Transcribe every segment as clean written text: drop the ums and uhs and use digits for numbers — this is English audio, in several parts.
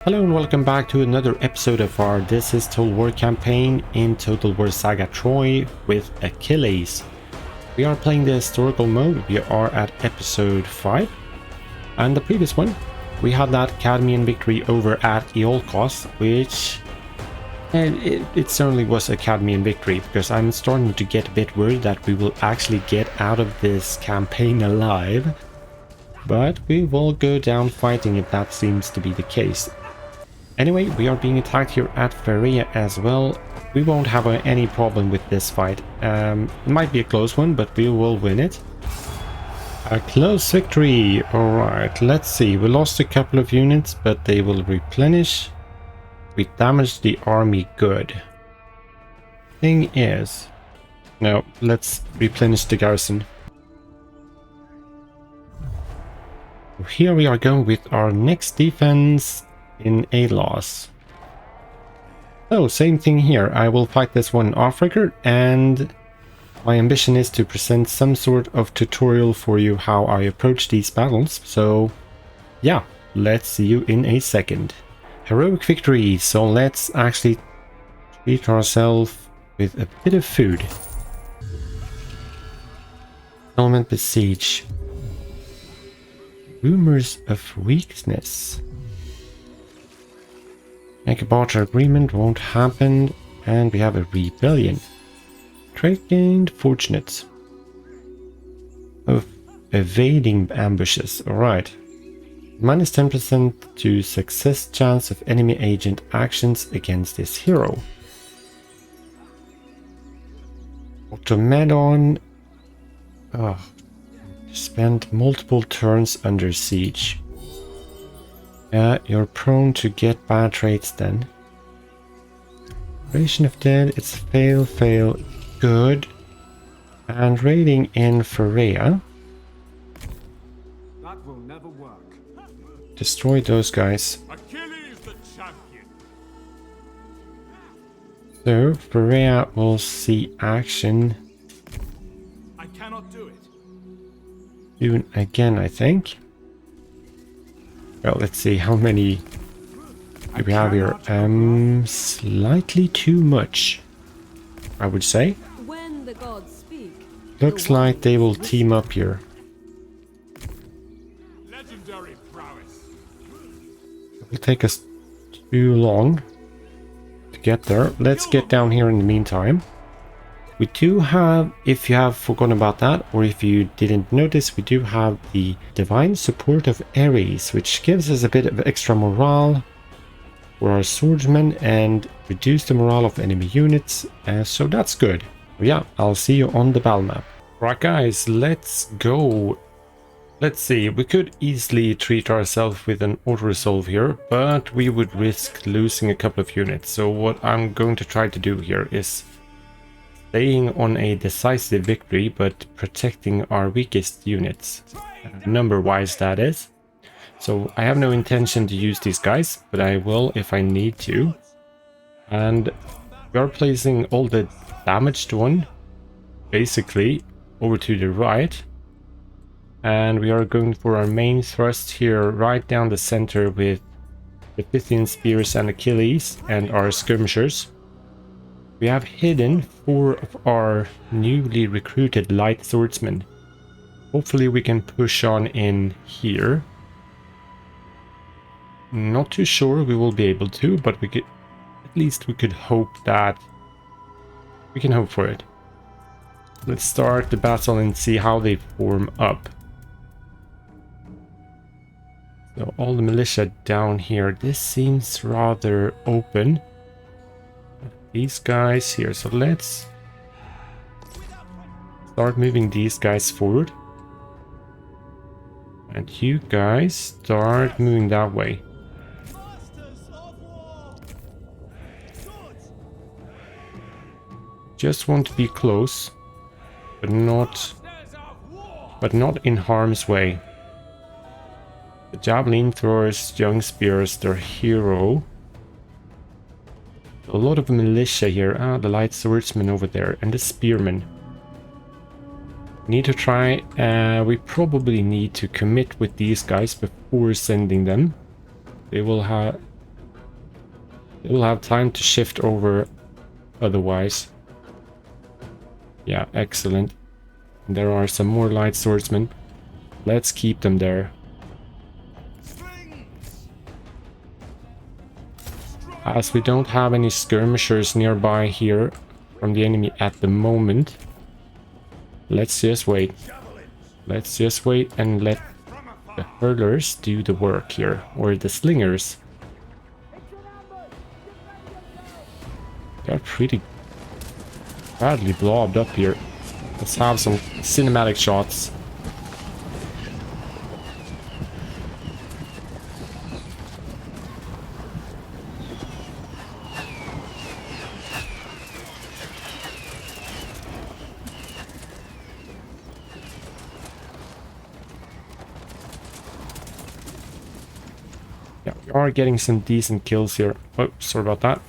Hello and welcome back to another episode of our This is Total War campaign in Total War Saga Troy with Achilles. We are playing the historical mode. We are at episode 5. And the previous one, we had that Cadmean victory over at Iolkos, which... And it certainly was a Cadmean victory, because I'm starting to get a bit worried that we will actually get out of this campaign alive. But we will go down fighting if that seems to be the case. Anyway, we are being attacked here at Pharea as well. We won't have any problem with this fight. It might be a close one, but we will win it. A close victory! Alright, let's see. We lost a couple of units, but they will replenish. We damaged the army good. Thing is... No, let's replenish the garrison. Here we are going with our next defense in a loss. So same thing here. I will fight this one off record, and my ambition is to present some sort of tutorial for you how I approach these battles. So yeah, let's see you in a second. Heroic victory. So let's actually treat ourselves with a bit of food. Settlement besiege. Rumors of weakness. Make a barter agreement won't happen, and we have a rebellion. Trade gained fortunate. Of evading ambushes. Alright. Minus 10% to success chance of enemy agent actions against this hero. Automedon. Oh, spend multiple turns under siege. Yeah, you're prone to get bad traits then. Ration of Dead, it's fail, good. And raiding in Pharea. That will never work. Destroy those guys. Achilles the champion. So, Pharea will see action. I cannot do it. Soon again, I think. Well, let's see how many do we have here. Slightly too much, I would say. When the gods speak, Looks like they will team up here. Legendary prowess. It will take us too long to get there. Let's get down here in the meantime. We do have, if you have forgotten about that, or if you didn't notice, we do have the Divine Support of Ares, which gives us a bit of extra morale for our swordsmen and reduce the morale of enemy units, so that's good. Yeah, I'll see you on the battle map. Right guys, let's go. Let's see, we could easily treat ourselves with an auto-resolve here, but we would risk losing a couple of units. So what I'm going to try to do here is staying on a decisive victory, but protecting our weakest units, number-wise that is. So I have no intention to use these guys, but I will if I need to. And we are placing all the damaged one, basically, over to the right. And we are going for our main thrust here, right down the center with the Pythian Spears and Achilles and our skirmishers. We have hidden 4 of our newly recruited light swordsmen. Hopefully we can push on in here. Not too sure we will be able to, but we could, at least we could hope that we can hope for it. Let's start the battle and see how they form up. So all the militia down here, this seems rather open. These guys here, so let's start moving these guys forward. And you guys start moving that way. Just want to be close, but not in harm's way. The javelin throwers, young spears, their hero. A lot of militia here. The light swordsman over there, and the spearmen. Need to try. We probably need to commit with these guys before sending them. They will have You'll have time to shift over otherwise. Yeah, excellent. There are some more light swordsmen. Let's keep them there. As we don't have any skirmishers nearby here from the enemy at the moment, let's just wait. Let's just wait and let the hurlers do the work here, or the slingers. They're pretty badly blobbed up here. Let's have some cinematic shots. Yeah, we are getting some decent kills here. Oh, sorry about that.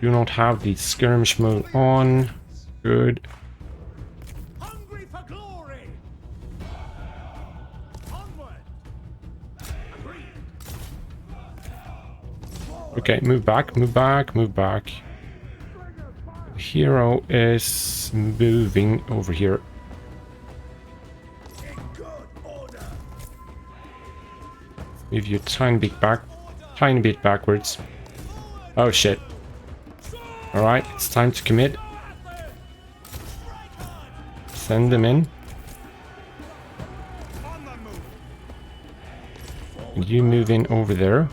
Do not have the skirmish mode on. Good. Hungry for glory. Onward. Okay, move back, move back, move back. The hero is moving over here. Move you a tiny bit backwards. Oh shit. Alright, it's time to commit. Send them in. And you move in over there.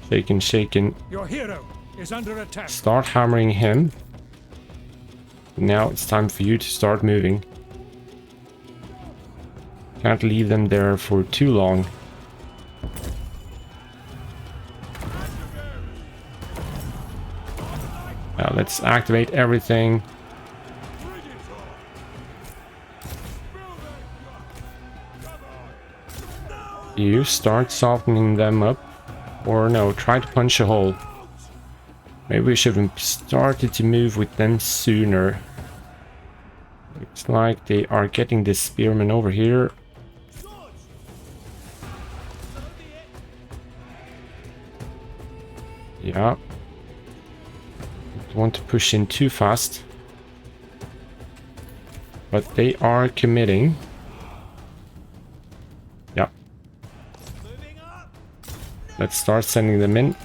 Shaken, shaken. Your hero is under attack. Start hammering him. Now it's time for you to start moving. Can't leave them there for too long. Now let's activate everything. You start softening them up. Or no, try to punch a hole. Maybe we should have started to move with them sooner. Looks like they are getting this spearman over here. Yeah. Don't want to push in too fast. But they are committing. Yeah. Let's start sending them in. You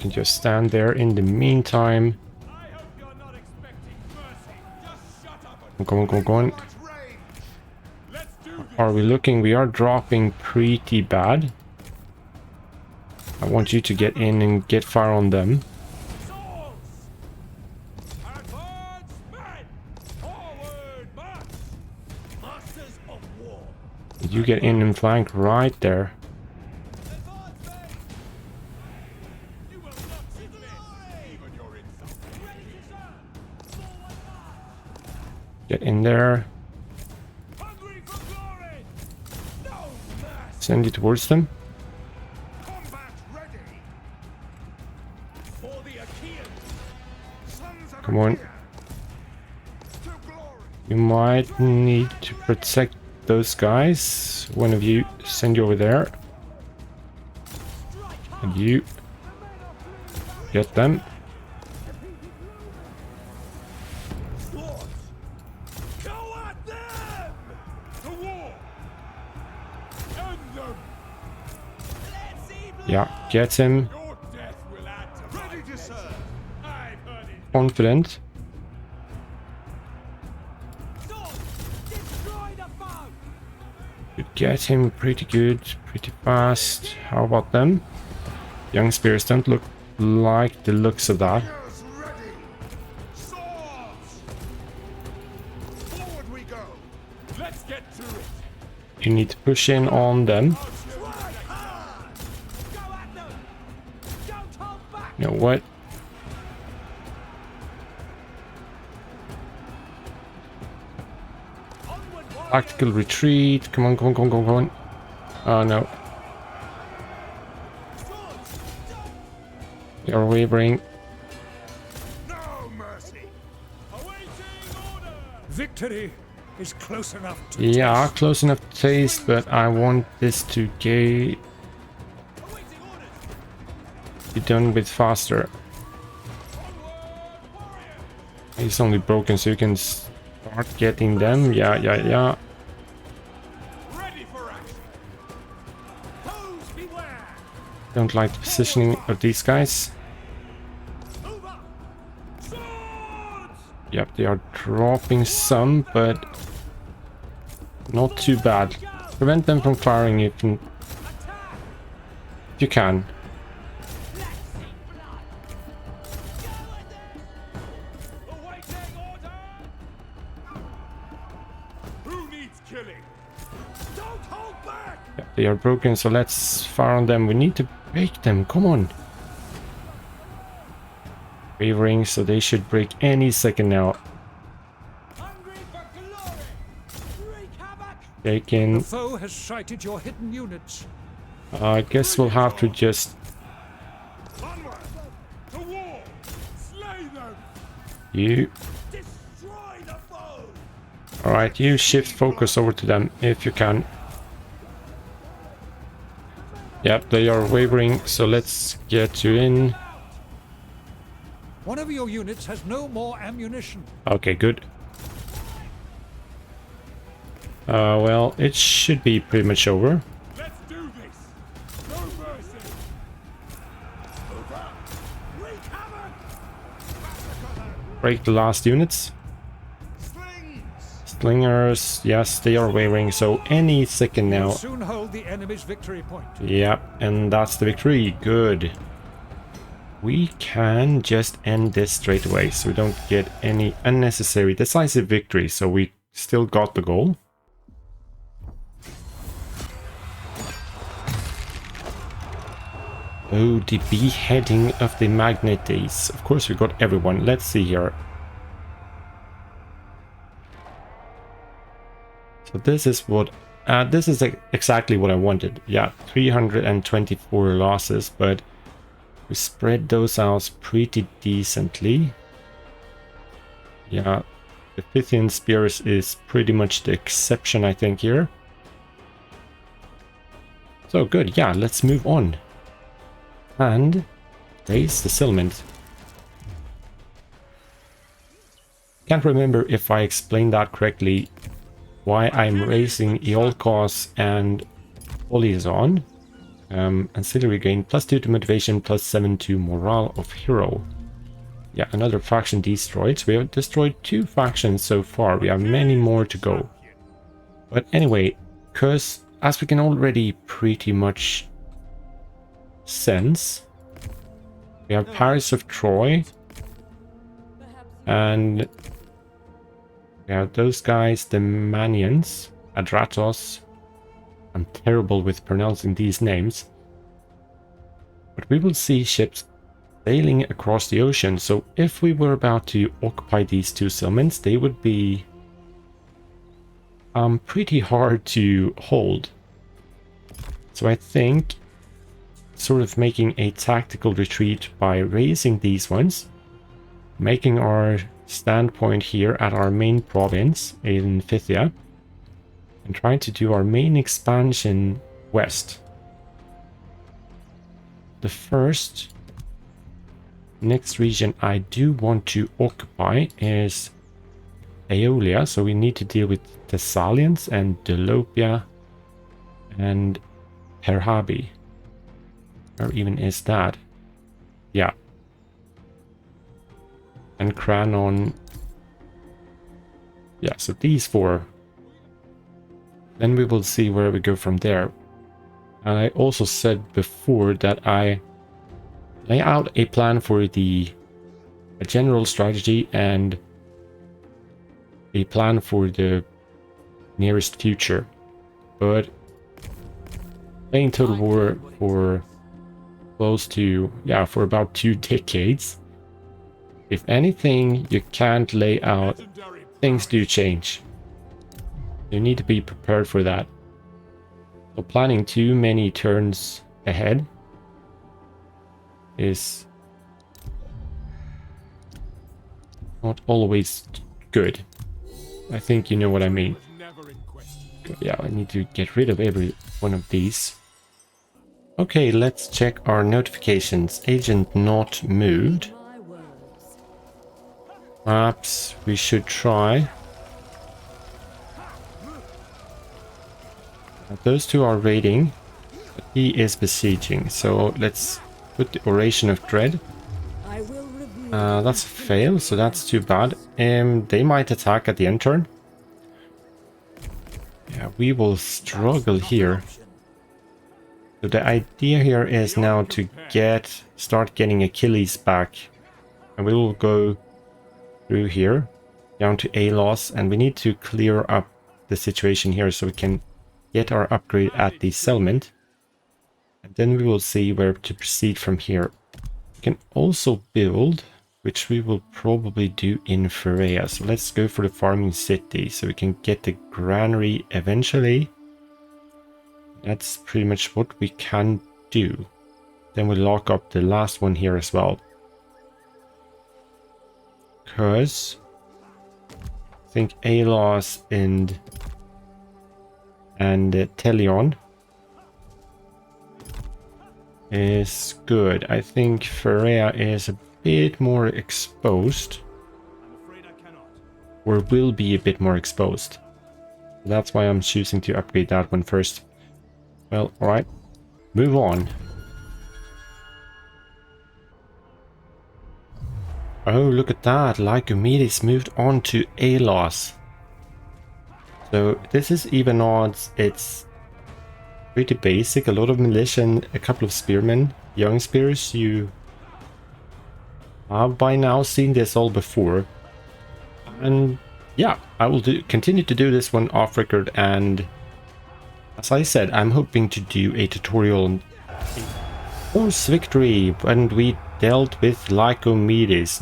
can just stand there in the meantime. Go on, go on, go on. Are we looking? We are dropping pretty bad. I want you to get in and get fire on them. You get in and flank right there. Get in there. Send you towards them. Come on. You might need to protect those guys. One of you, send you over there. And you get them. Yeah, get him. Confident. You get him pretty good, pretty fast. How about them? Young spears don't look like the looks of that. You need to push in on them. You know what? Tactical retreat. Come on, come on, come on, come on, come on. Oh no. You're wavering. Victory is close enough to Yeah, taste. close enough to taste, but I want this to be done with faster. He's only broken, so you can start getting them. Yeah, yeah, yeah. Ready for action. Foes beware. Don't like the positioning of these guys. Move up. Swords. Yep, they are dropping some, but not too bad. Prevent them from firing if you can. Awaiting order. Who needs killing? Don't hold back. Yep, they are broken, so let's fire on them. We need to break them. Come on. Wavering, so they should break any second now. Hungry for glory. Wreak havoc. They The can. foe has sighted your hidden units. I guess we'll have to just. Onward. To war. Slay them. You. Destroy the foe. Alright, you shift focus over to them if you can. Yep, they are wavering, so let's get you in. One of your units has no more ammunition. Okay, good. Well, it should be pretty much over. Let's do this. No mercy. Over. Wreak havoc. Massacre them. Break the last units. Slings. Slingers, yes, they are wavering, so any second We'll now. soon hold the enemy's victory point. Yep, and that's the victory. Good. We can just end this straight away, so we don't get any unnecessary decisive victory, so we still got the goal. Oh, the beheading of the Magnetes. Of course, we got everyone. Let's see here. So this is what... this is exactly what I wanted. Yeah, 324 losses, but we spread those out pretty decently. Yeah, the Pythian Spears is pretty much the exception, I think, here. So good, yeah, let's move on. And raise the settlement. Can't remember if I explained that correctly, why I'm raising Iolcos and Olizon. Ancillary gain +2 to motivation, +7 to morale of hero. Yeah, another faction destroyed. So we have destroyed 2 factions so far. We have many more to go. But anyway, because as we can already pretty much sense, we have Paris of Troy. And we have those guys, the Manians, Adratos. I'm terrible with pronouncing these names. But we will see ships sailing across the ocean. So if we were about to occupy these 2 settlements, they would be pretty hard to hold. So I think sort of making a tactical retreat by raising these ones, making our standpoint here at our main province in Phthia, and trying to do our main expansion west. The next region I do want to occupy is Aeolia, so we need to deal with Thessalians and Dolopia and Perhabi. Where even is that? Yeah. And Cranon. Yeah, so these 4. Then we will see where we go from there. And I also said before that I lay out a plan for a general strategy and a plan for the nearest future. But playing Total War for close to, yeah, for about 2 decades, if anything you can't lay out, things do change. You need to be prepared for that. So planning too many turns ahead is not always good. I think you know what I mean. Yeah, I need to get rid of every one of these. Okay, let's check our notifications. Agent not moved. My words. Perhaps we should try. Those two are raiding. But he is besieging. So let's put the Oration of Dread. I will review. That's a fail, so that's too bad. They might attack at the end turn. Yeah, we will struggle here. So the idea here is now to start getting Achilles back. And we will go through here, down to A-Loss, and we need to clear up the situation here so we can get our upgrade at the settlement. And then we will see where to proceed from here. We can also build, which we will probably do in Pharea. So let's go for the farming city so we can get the granary eventually. That's pretty much what we can do. Then we'll lock up the last one here as well. Because I think Alos and Telion is good. I think Pharea is a bit more exposed. Or will be a bit more exposed. That's why I'm choosing to upgrade that one first. Well, alright. Move on. Oh, look at that. Lycomedes moved on to Alos. So this is even odds. It's pretty basic. A lot of militia and a couple of spearmen. Young spears. You have by now seen this all before. And yeah, I will continue to do this one off record, and as I said, I'm hoping to do a tutorial on Force Victory when we dealt with Lycomedes.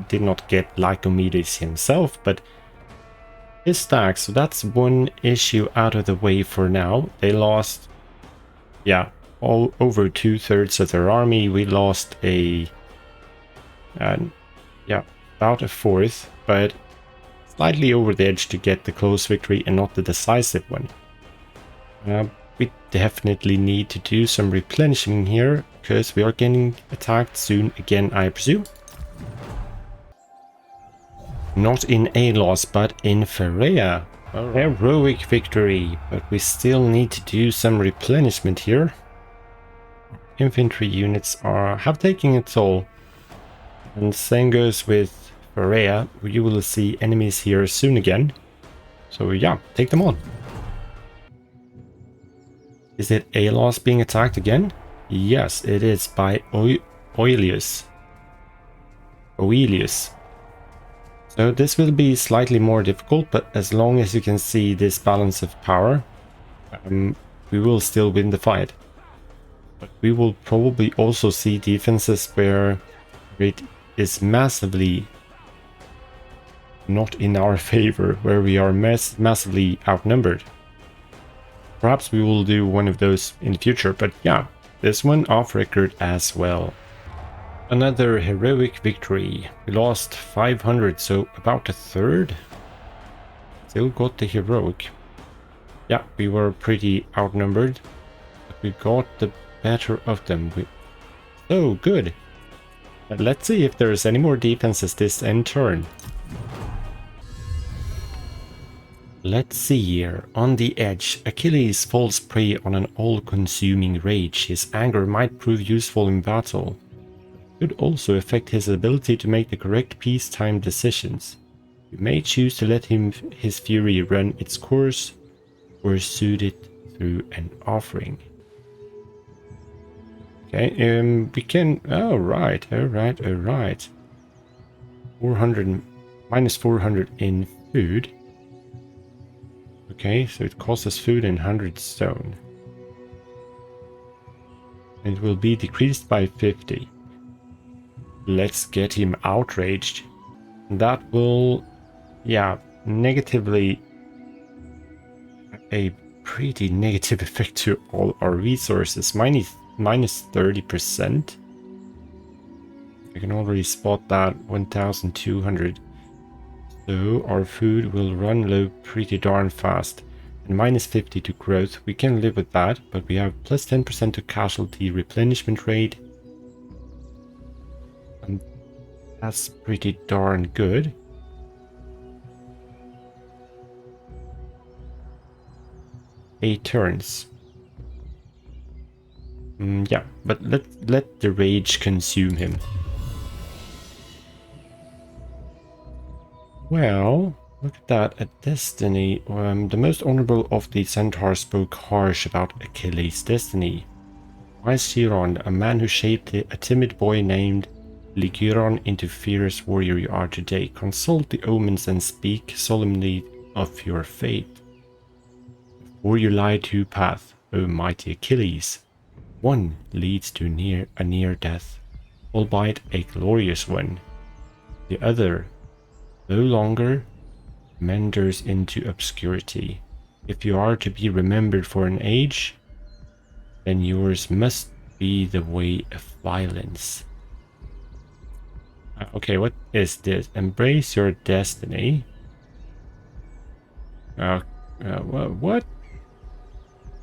Did not get Lycomedes himself, but his stacks. So that's one issue out of the way for now. They lost, yeah, all over 2/3 of their army. We lost about a fourth, but slightly over the edge to get the close victory and not the decisive one. We definitely need to do some replenishing here, because we are getting attacked soon again, I presume. Not in Alos, but in Pharea. Heroic victory, but we still need to do some replenishment here. Infantry units have taken a toll. And same goes with Pharea. You will see enemies here soon again. So yeah, take them on. Is it Alos being attacked again? Yes, it is by Oilius. So this will be slightly more difficult, but as long as you can see this balance of power, we will still win the fight. But we will probably also see defenses where it is massively not in our favor, where we are massively outnumbered. Perhaps we will do one of those in the future, but yeah, this one off record as well. Another heroic victory. We lost 500, so about a third. Still got the heroic. Yeah, we were pretty outnumbered, but we got the better of them. So good. Let's see if there's any more defenses this end turn. Let's see here. On the edge, Achilles falls prey on an all-consuming rage. His anger might prove useful in battle. It could also affect his ability to make the correct peacetime decisions. You may choose to let his fury run its course, or soothe it through an offering. Okay, we can... Oh, right. 400... minus 400 in food. Okay, so it costs us food and 100 stone. And it will be decreased by 50. Let's get him outraged. That will, yeah, negatively... a pretty negative effect to all our resources. Minus 30%. I can already spot that. 1,200. So So our food will run low pretty darn fast. And minus 50 to growth, we can live with that, but we have plus 10% to casualty replenishment rate. And that's pretty darn good. Eight turns. Yeah, but let the rage consume him. Well, look at that. A destiny. The most honorable of the centaurs spoke harsh about Achilles' destiny. Wise Chiron, a man who shaped a timid boy named Lyguron into fierce warrior you are today. Consult the omens and speak solemnly of your fate. Before you lie to path, O mighty Achilles. One leads to a near death, albeit a glorious one. The other no longer meanders into obscurity. If you are to be remembered for an age, then yours must be the way of violence. Okay, what is this? Embrace your destiny. What?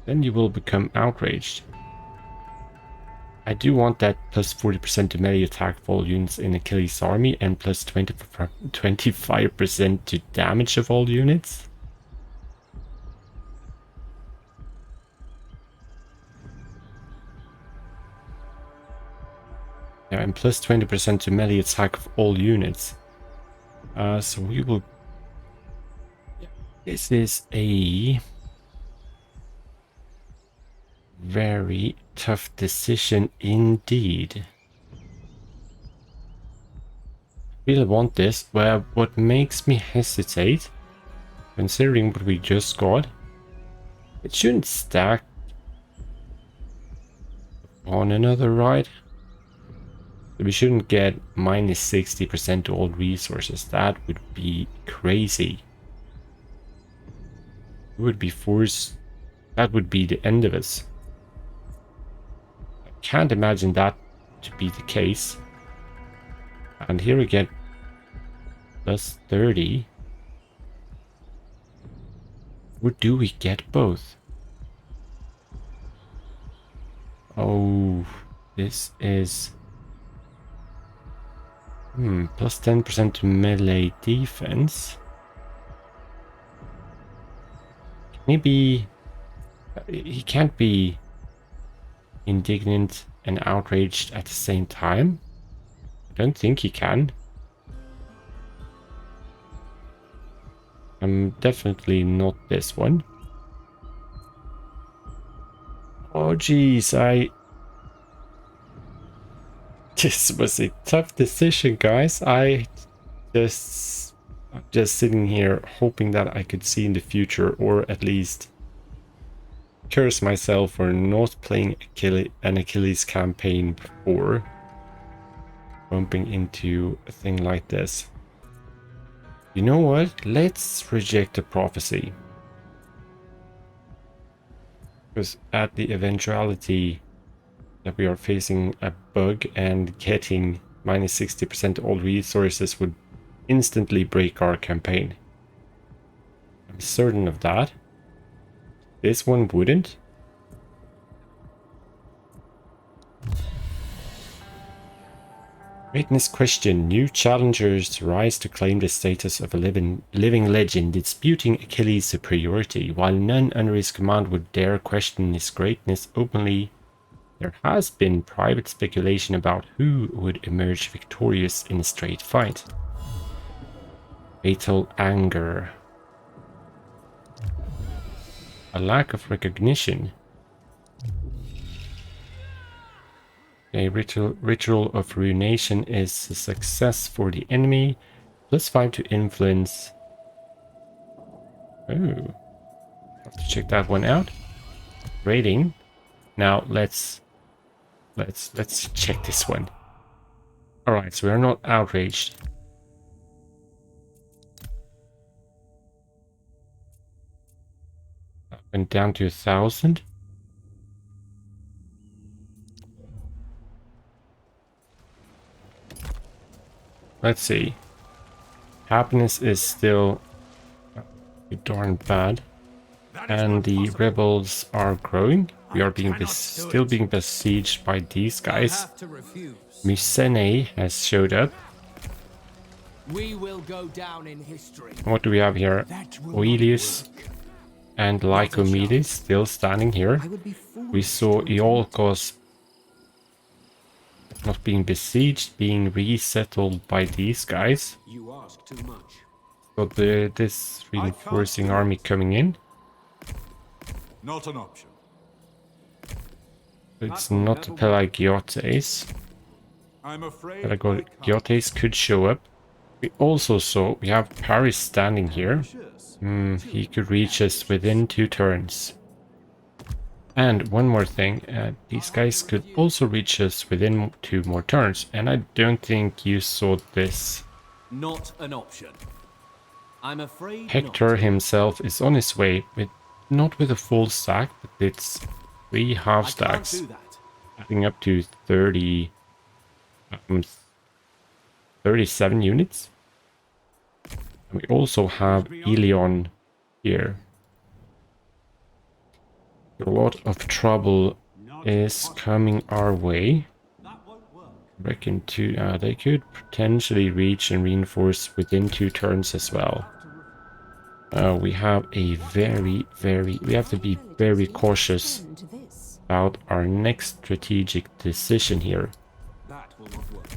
Then you will become outraged. I do want that plus 40% to melee attack for all units in Achilles' army and plus 25% to damage of all units. Yeah, and plus 20% to melee attack of all units. So we will... This is a very tough decision indeed. Really want this. Well, what makes me hesitate, considering what we just got, it shouldn't stack on another, right? We shouldn't get minus 60% to all resources. That would be crazy. We would be forced. That would be the end of us. I can't imagine that to be the case. And here we get plus 30. Or do we get both? Oh, this is... plus 10% to melee defense. Can he be... He can't be indignant and outraged at the same time. I don't think he can. Definitely not this one. Oh geez, this was a tough decision, guys. I'm just sitting here hoping that I could see in the future, or at least curse myself for not playing an Achilles campaign before bumping into a thing like this. You know what? Let's reject the prophecy. Because at the eventuality that we are facing a bug and getting minus 60% all resources would instantly break our campaign. I'm certain of that. This one wouldn't. Greatness question. New challengers rise to claim the status of a living legend, disputing Achilles' superiority. While none under his command would dare question his greatness openly, there has been private speculation about who would emerge victorious in a straight fight. Fatal anger. A lack of recognition. A ritual of ruination is a success for the enemy. Plus 5 to influence. Oh, have to check that one out. Rating. Now let's check this one. All right, so we are not outraged. Went down to 1,000. Let's see. Happiness is still darn bad. And the rebels are growing. We are still being besieged by these guys. Mycenae has showed up. We will go down in history. What do we have here? Achilles and Lycomedes still standing here. We saw Iolcos not being besieged, being resettled by these guys. You ask too much. So this reinforcing army coming in. Not an option. It's not Pelagiotes. I'm afraid Pelagiotes could show up. We also saw we have Paris standing here. He could reach us within 2 turns. And one more thing, these guys could also reach us within 2 more turns. And I don't think you saw this. Not an option. I'm afraid Hector himself is on his way, not with a full stack, but it's 3 half stacks, adding up to 37 units. And we also have Ilion here. A lot of trouble is coming our way. I reckon they could potentially reach and reinforce within 2 turns as well. We have a we have to be very cautious about our next strategic decision here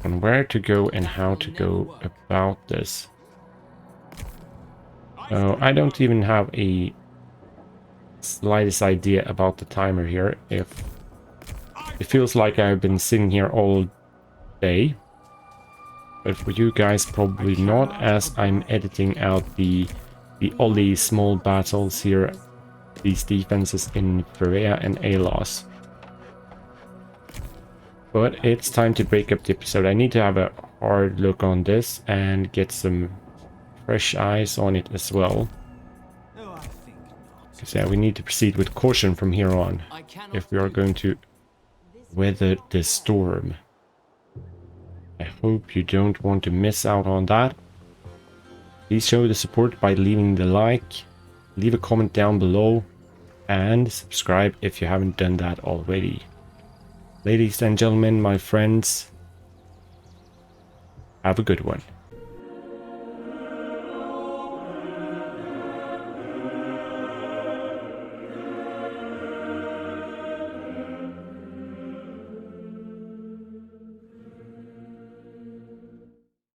on where to go and how to go about this. I don't even have a slightest idea about the timer here. If it feels like I've been sitting here all day, but for you guys probably not, as I'm editing out all these small battles here, these defenses in Perea and Alos. But it's time to break up the episode. I need to have a hard look on this and get some fresh eyes on it as well. Because yeah, we need to proceed with caution from here on if we are going to weather the storm. I hope you don't want to miss out on that. Please show the support by leaving the like, leave a comment down below, and subscribe if you haven't done that already. Ladies and gentlemen, my friends, have a good one.